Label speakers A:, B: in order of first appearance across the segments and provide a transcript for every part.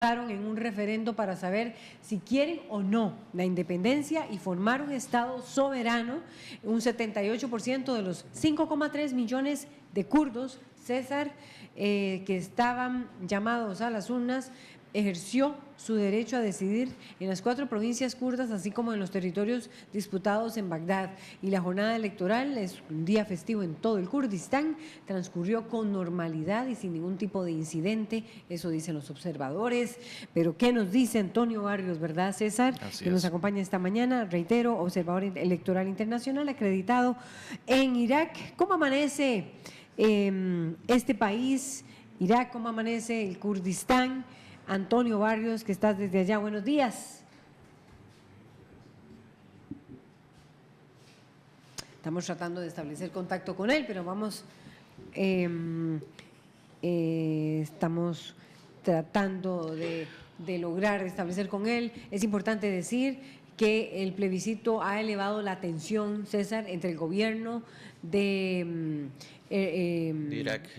A: en un referendo para saber si quieren o no la independencia y formar un Estado soberano. Un 78% de los 5,3 millones de kurdos, César, que estaban llamados a las urnas, ejerció su derecho a decidir en las 4 provincias kurdas, así como en los territorios disputados en Bagdad. Y la jornada electoral es un día festivo en todo el Kurdistán, transcurrió con normalidad y sin ningún tipo de incidente, eso dicen los observadores. Pero ¿qué nos dice Antonio Barrios, verdad, César?
B: Así
A: que nos
B: es.
A: acompaña esta mañana, reitero, observador electoral internacional acreditado en Irak. ¿Cómo amanece este país, Irak? ¿Cómo amanece el Kurdistán? Antonio Barrios, que estás desde allá, buenos días. Estamos tratando de establecer contacto con él, pero vamos, estamos tratando de lograr establecer con él. Es importante decir que el plebiscito ha elevado la tensión, César, entre el gobierno de
B: Irak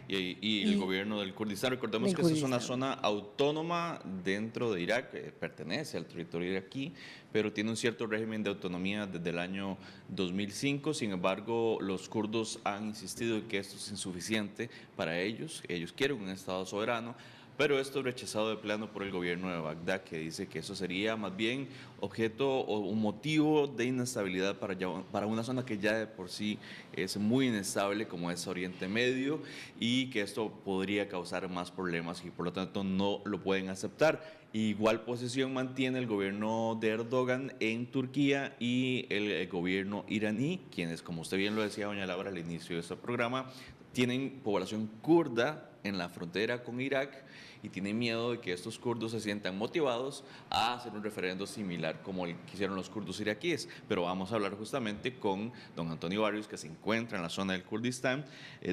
B: y el gobierno del Kurdistán. Recordemos que esta es una zona autónoma dentro de Irak, pertenece al territorio iraquí, pero tiene un cierto régimen de autonomía desde el año 2005. Sin embargo, los kurdos han insistido en que esto es insuficiente para ellos. Ellos quieren un Estado soberano, pero esto es rechazado de plano por el gobierno de Bagdad, que dice que eso sería más bien objeto o un motivo de inestabilidad para una zona que ya de por sí es muy inestable, como es Oriente Medio, y que esto podría causar más problemas y por lo tanto no lo pueden aceptar. Igual posición mantiene el gobierno de Erdogan en Turquía y el gobierno iraní, quienes, como usted bien lo decía, doña Laura, al inicio de este programa, tienen población kurda en la frontera con Irak y tienen miedo de que estos kurdos se sientan motivados a hacer un referendo similar como el que hicieron los kurdos iraquíes. Pero vamos a hablar justamente con don Antonio Barrios, que se encuentra en la zona del Kurdistán.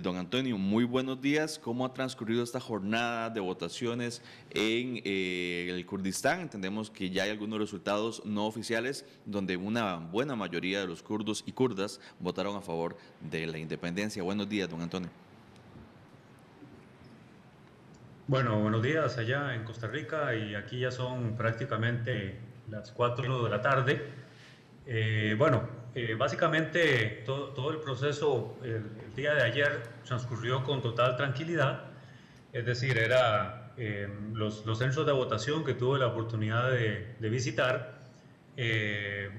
B: Don Antonio, muy buenos días. ¿Cómo ha transcurrido esta jornada de votaciones en el Kurdistán? Entendemos que ya hay algunos resultados no oficiales donde una buena mayoría de los kurdos y kurdas votaron a favor de la independencia. Buenos días, don Antonio.
C: Bueno, buenos días allá en Costa Rica, y aquí ya son prácticamente las 4 de la tarde. Básicamente todo el proceso el día de ayer transcurrió con total tranquilidad, es decir, los centros de votación que tuve la oportunidad de visitar,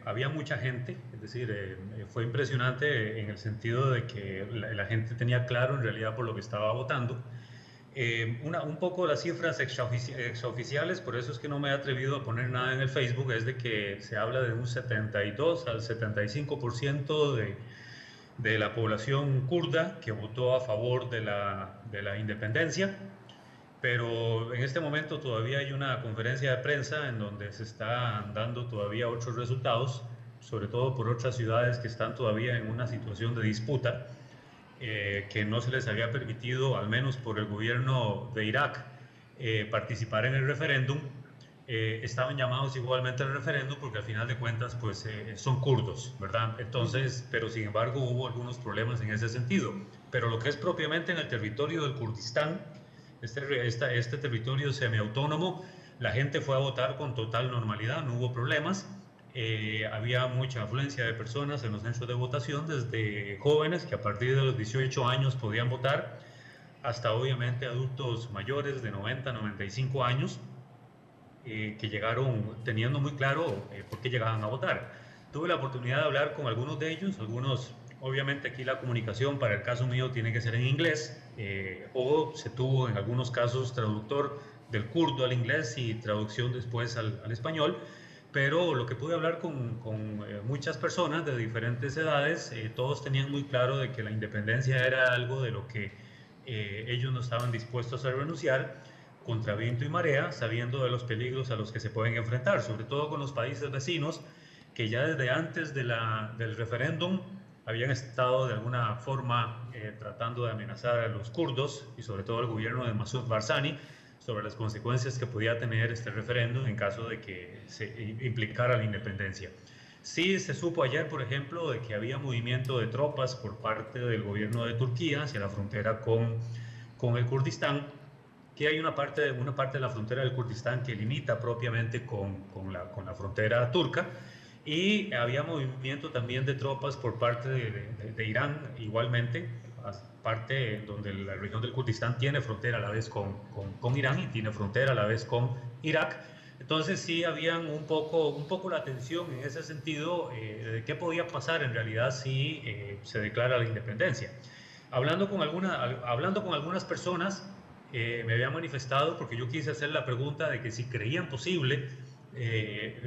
C: había mucha gente, es decir, fue impresionante en el sentido de que la gente tenía claro en realidad por lo que estaba votando. Un poco las cifras extraoficiales, por eso es que no me he atrevido a poner nada en el Facebook, es de que se habla de un 72 al 75% de la población kurda que votó a favor de la independencia, pero en este momento todavía hay una conferencia de prensa en donde se están dando todavía otros resultados, sobre todo por otras ciudades que están todavía en una situación de disputa. Que no se les había permitido, al menos por el gobierno de Irak, participar en el referéndum. Estaban llamados igualmente al referéndum porque al final de cuentas pues son kurdos, ¿verdad? Entonces, pero sin embargo hubo algunos problemas en ese sentido. Pero lo que es propiamente en el territorio del Kurdistán, este territorio semiautónomo, la gente fue a votar con total normalidad, no hubo problemas. Había mucha afluencia de personas en los centros de votación, desde jóvenes que a partir de los 18 años podían votar, hasta obviamente adultos mayores de 90, 95 años, que llegaron teniendo muy claro por qué llegaban a votar. Tuve la oportunidad de hablar con algunos de ellos, obviamente aquí la comunicación para el caso mío tiene que ser en inglés, o se tuvo en algunos casos traductor del kurdo al inglés y traducción después al español. Pero lo que pude hablar con muchas personas de diferentes edades, todos tenían muy claro de que la independencia era algo de lo que ellos no estaban dispuestos a renunciar contra viento y marea, sabiendo de los peligros a los que se pueden enfrentar, sobre todo con los países vecinos que ya desde antes del referéndum habían estado de alguna forma tratando de amenazar a los kurdos y sobre todo al gobierno de Masoud Barzani sobre las consecuencias que podía tener este referéndum en caso de que se implicara la independencia. Sí se supo ayer, por ejemplo, de que había movimiento de tropas por parte del gobierno de Turquía hacia la frontera con el Kurdistán, que hay una parte de la frontera del Kurdistán que limita propiamente con la frontera turca, y había movimiento también de tropas por parte de Irán igualmente, parte donde la región del Kurdistán tiene frontera a la vez con Irán y tiene frontera a la vez con Irak. Entonces sí habían un poco la tensión en ese sentido de qué podía pasar en realidad si se declara la independencia. Hablando con algunas personas, me habían manifestado, porque yo quise hacer la pregunta de que si creían posible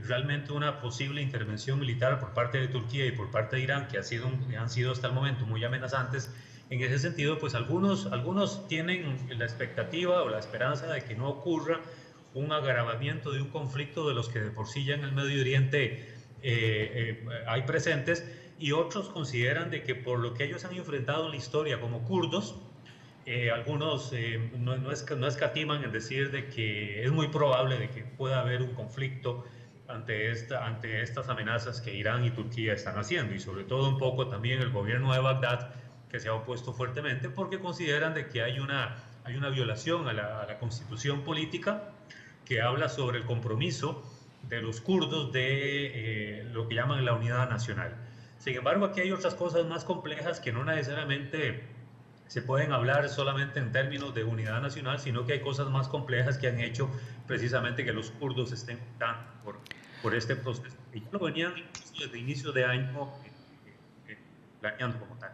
C: realmente una posible intervención militar por parte de Turquía y por parte de Irán, que han sido hasta el momento muy amenazantes. En ese sentido, pues algunos tienen la expectativa o la esperanza de que no ocurra un agravamiento de un conflicto de los que de por sí ya en el Medio Oriente hay presentes, y otros consideran de que por lo que ellos han enfrentado en la historia como kurdos, algunos no escatiman en decir de que es muy probable de que pueda haber un conflicto ante estas amenazas que Irán y Turquía están haciendo, y sobre todo un poco también el gobierno de Bagdad, que se ha opuesto fuertemente porque consideran de que hay una violación a la constitución política que habla sobre el compromiso de los kurdos de lo que llaman la unidad nacional. Sin embargo, aquí hay otras cosas más complejas que no necesariamente se pueden hablar solamente en términos de unidad nacional, sino que hay cosas más complejas que han hecho precisamente que los kurdos estén optando por este proceso. Y ya lo venían incluso desde inicio de año planeando como tal.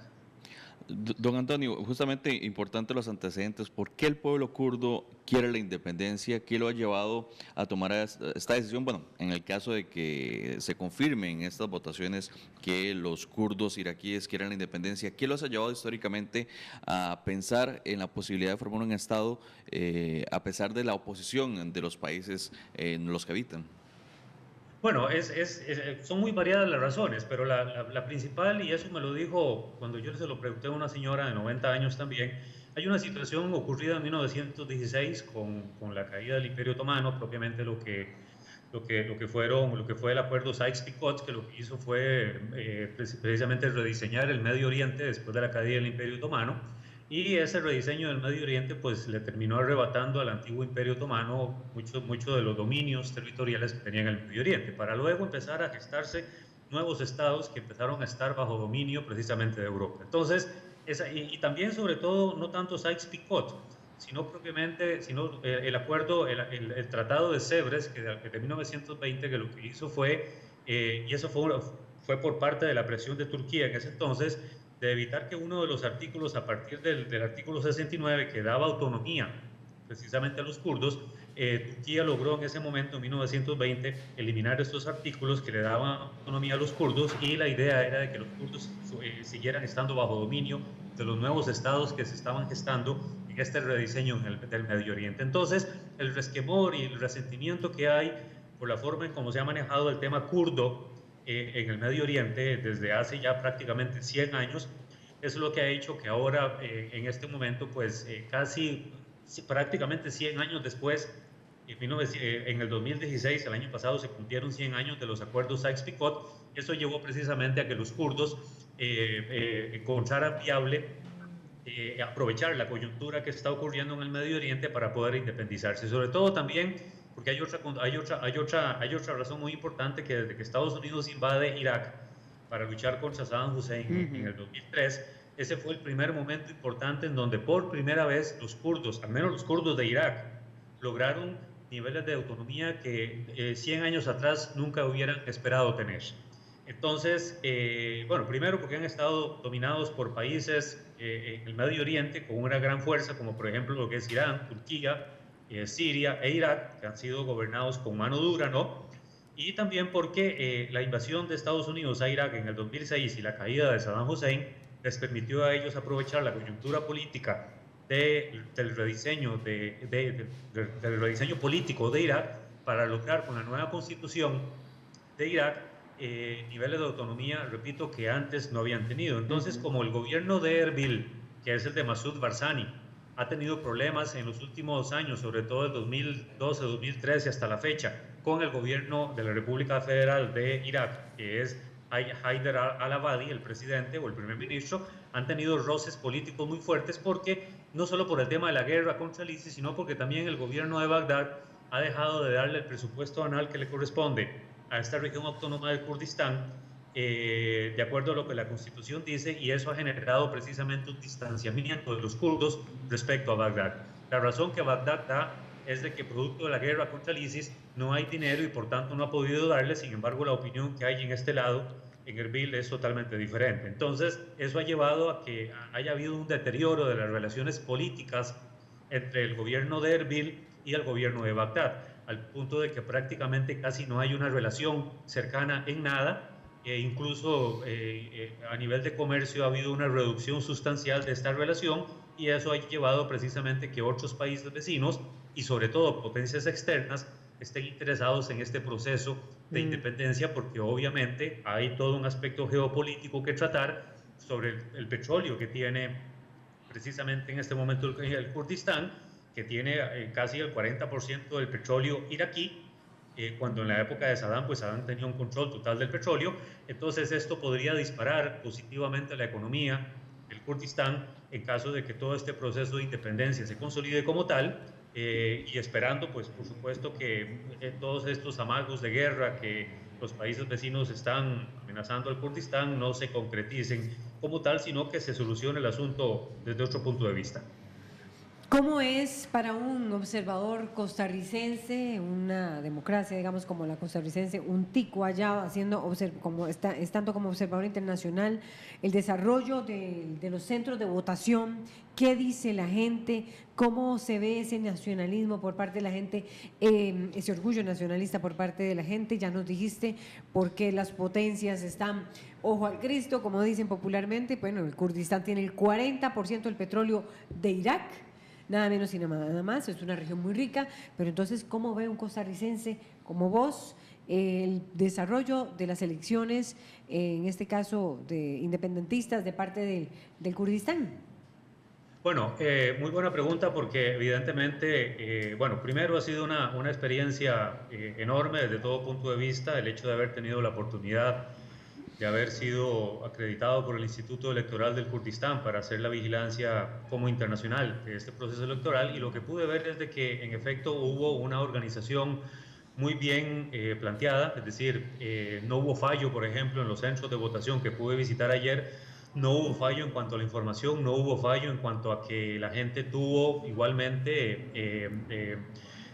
B: Don Antonio, justamente importante los antecedentes. ¿Por qué el pueblo kurdo quiere la independencia? ¿Qué lo ha llevado a tomar esta decisión? Bueno, en el caso de que se confirme en estas votaciones que los kurdos iraquíes quieren la independencia, ¿qué los ha llevado históricamente a pensar en la posibilidad de formar un Estado a pesar de la oposición de los países en los que habitan?
C: Bueno, son muy variadas las razones, pero la principal, y eso me lo dijo cuando yo se lo pregunté a una señora de 90 años también, hay una situación ocurrida en 1916 con la caída del Imperio Otomano, propiamente lo que fue el acuerdo Sykes-Picot, que lo que hizo fue precisamente rediseñar el Medio Oriente después de la caída del Imperio Otomano. Y ese rediseño del Medio Oriente pues le terminó arrebatando al antiguo Imperio Otomano mucho de los dominios territoriales que tenía en el Medio Oriente, para luego empezar a gestarse nuevos estados que empezaron a estar bajo dominio precisamente de Europa. Entonces, y también sobre todo, no tanto Sykes-Picot, sino propiamente el acuerdo, el Tratado de Sèvres, que de 1920, que lo que hizo fue, y eso fue por parte de la presión de Turquía en ese entonces, de evitar que uno de los artículos, a partir del artículo 69, que daba autonomía precisamente a los kurdos, Turquía logró en ese momento, en 1920, eliminar estos artículos que le daban autonomía a los kurdos, y la idea era de que los kurdos siguieran estando bajo dominio de los nuevos estados que se estaban gestando en este rediseño del Medio Oriente. Entonces, el resquemor y el resentimiento que hay por la forma en cómo se ha manejado el tema kurdo en el Medio Oriente desde hace ya prácticamente 100 años, es lo que ha hecho que ahora, en este momento, pues prácticamente 100 años después, en el 2016, el año pasado, se cumplieron 100 años de los acuerdos Sykes-Picot. Eso llevó precisamente a que los kurdos encontraran viable aprovechar la coyuntura que está ocurriendo en el Medio Oriente para poder independizarse. Sobre todo también porque hay otra razón muy importante, que desde que Estados Unidos invade Irak para luchar contra Saddam Hussein en el 2003, ese fue el primer momento importante en donde por primera vez los kurdos, al menos los kurdos de Irak, lograron niveles de autonomía que 100 años atrás nunca hubieran esperado tener. Entonces, bueno, primero porque han estado dominados por países en el Medio Oriente con una gran fuerza, como por ejemplo lo que es Irán, Turquía, Siria e Irak, que han sido gobernados con mano dura, ¿no? Y también porque la invasión de Estados Unidos a Irak en el 2006 y la caída de Saddam Hussein les permitió a ellos aprovechar la coyuntura política del rediseño político de Irak para lograr con la nueva constitución de Irak niveles de autonomía, repito, que antes no habían tenido. Entonces, como el gobierno de Erbil, que es el de Masoud Barzani, ha tenido problemas en los últimos años, sobre todo el 2012, 2013 hasta la fecha, con el gobierno de la República Federal de Irak, que es Haider al-Abadi, el presidente o el primer ministro, han tenido roces políticos muy fuertes porque no solo por el tema de la guerra contra el ISIS, sino porque también el gobierno de Bagdad ha dejado de darle el presupuesto anual que le corresponde a esta región autónoma del Kurdistán, de acuerdo a lo que la Constitución dice, y eso ha generado precisamente un distanciamiento de los kurdos respecto a Bagdad. La razón que Bagdad da es de que producto de la guerra contra el ISIS no hay dinero y por tanto no ha podido darle. Sin embargo, la opinión que hay en este lado, en Erbil, es totalmente diferente. Entonces, eso ha llevado a que haya habido un deterioro de las relaciones políticas entre el gobierno de Erbil y el gobierno de Bagdad, al punto de que prácticamente casi no hay una relación cercana en nada. Incluso a nivel de comercio ha habido una reducción sustancial de esta relación, y eso ha llevado precisamente que otros países vecinos y sobre todo potencias externas estén interesados en este proceso de independencia, porque obviamente hay todo un aspecto geopolítico que tratar sobre el petróleo que tiene precisamente en este momento el Kurdistán, que tiene casi el 40% del petróleo iraquí, cuando en la época de Saddam, pues Saddam tenía un control total del petróleo. Entonces esto podría disparar positivamente la economía del Kurdistán en caso de que todo este proceso de independencia se consolide como tal, y esperando, pues por supuesto, que todos estos amagos de guerra que los países vecinos están amenazando al Kurdistán no se concreticen como tal, sino que se solucione el asunto desde otro punto de vista.
A: ¿Cómo es para un observador costarricense, una democracia, digamos, como la costarricense, un tico allá estando como observador internacional, el desarrollo de los centros de votación? ¿Qué dice la gente? ¿Cómo se ve ese nacionalismo por parte de la gente, ese orgullo nacionalista por parte de la gente? Ya nos dijiste por qué las potencias están ojo al Cristo, como dicen popularmente. Bueno, el Kurdistán tiene el 40% del petróleo de Irak, nada menos y nada más, es una región muy rica. Pero entonces, ¿cómo ve un costarricense como vos el desarrollo de las elecciones, en este caso de independentistas, de parte del Kurdistán?
C: Bueno, muy buena pregunta, porque evidentemente, bueno, primero ha sido una experiencia enorme desde todo punto de vista, el hecho de haber tenido la oportunidad de haber sido acreditado por el Instituto Electoral del Kurdistán para hacer la vigilancia como internacional de este proceso electoral. Y lo que pude ver es de que en efecto hubo una organización muy bien planteada, es decir, no hubo fallo, por ejemplo, en los centros de votación que pude visitar ayer. No hubo fallo en cuanto a la información, no hubo fallo en cuanto a que la gente tuvo igualmente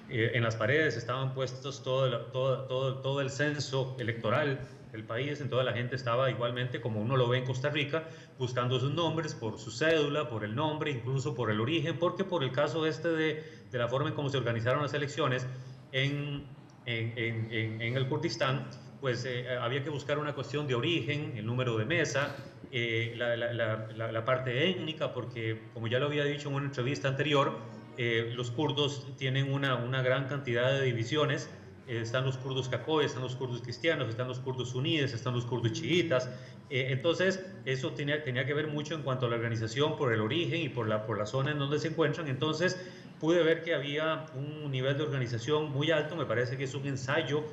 C: en las paredes estaban puestos todo el censo electoral del país. Entonces la gente estaba igualmente, como uno lo ve en Costa Rica, buscando sus nombres por su cédula, por el nombre, incluso por el origen, porque por el caso de la forma en cómo se organizaron las elecciones en el Kurdistán, pues había que buscar una cuestión de origen, el número de mesa, la parte étnica, porque como ya lo había dicho en una entrevista anterior, los kurdos tienen una gran cantidad de divisiones. Están los kurdos cacoy, están los kurdos cristianos, están los kurdos suníes, están los kurdos chiitas. Entonces eso tenía que ver mucho en cuanto a la organización por el origen y por la zona en donde se encuentran. Entonces pude ver que había un nivel de organización muy alto. Me parece que es un ensayo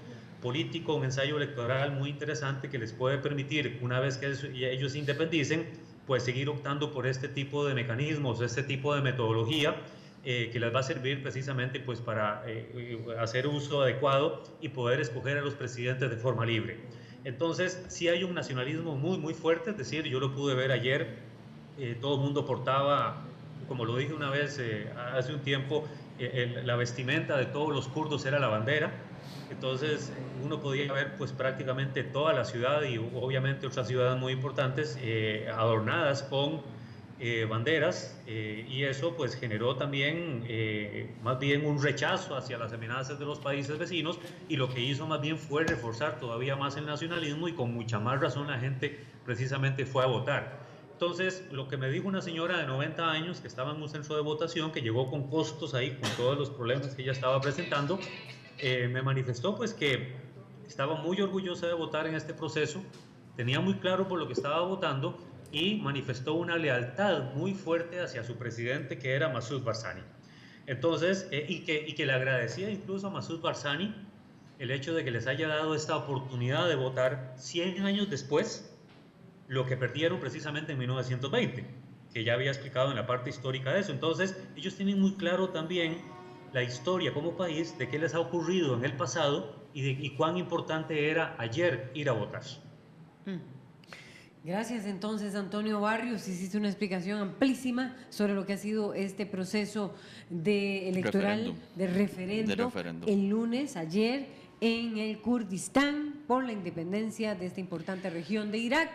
C: político, un ensayo electoral muy interesante, que les puede permitir, una vez que ellos se independicen, pues seguir optando por este tipo de mecanismos, este tipo de metodología, que les va a servir precisamente pues para hacer uso adecuado y poder escoger a los presidentes de forma libre. Entonces sí hay un nacionalismo muy fuerte, es decir, yo lo pude ver ayer. Todo el mundo portaba, como lo dije una vez hace un tiempo, la vestimenta de todos los kurdos era la bandera. Entonces uno podía ver pues prácticamente toda la ciudad, y obviamente otras ciudades muy importantes adornadas con banderas, y eso pues generó también más bien un rechazo hacia las amenazas de los países vecinos, y lo que hizo más bien fue reforzar todavía más el nacionalismo, y con mucha más razón la gente precisamente fue a votar. Entonces, lo que me dijo una señora de 90 años que estaba en un centro de votación, que llegó con costos ahí, con todos los problemas que ella estaba presentando, me manifestó pues que estaba muy orgullosa de votar en este proceso, tenía muy claro por lo que estaba votando, y manifestó una lealtad muy fuerte hacia su presidente, que era Massoud Barzani. Entonces, y que le agradecía incluso a Massoud Barzani el hecho de que les haya dado esta oportunidad de votar 100 años después lo que perdieron precisamente en 1920. que ya había explicado en la parte histórica de eso. Entonces, ellos tienen muy claro también la historia como país de qué les ha ocurrido en el pasado y cuán importante era ayer ir a votar.
A: Gracias entonces, Antonio Barrios. Hiciste una explicación amplísima sobre lo que ha sido este proceso electoral de referendo el lunes, ayer, en el Kurdistán por la independencia de esta importante región de Irak,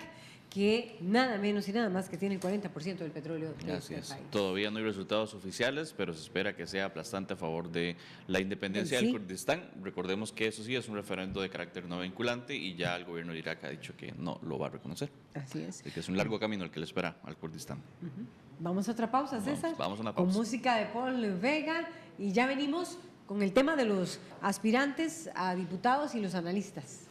A: que nada menos y nada más que tiene el 40% del petróleo de este país.
B: Todavía no hay resultados oficiales, pero se espera que sea aplastante a favor de la independencia del Kurdistán. Recordemos que eso sí es un referendo de carácter no vinculante y ya el gobierno de Irak ha dicho que no lo va a reconocer.
A: Así es.
B: Así que es un largo camino el que le espera al Kurdistán.
A: Vamos a otra pausa, César.
B: Vamos a una pausa.
A: Con música de Paul Vega y ya venimos con el tema de los aspirantes a diputados y los analistas.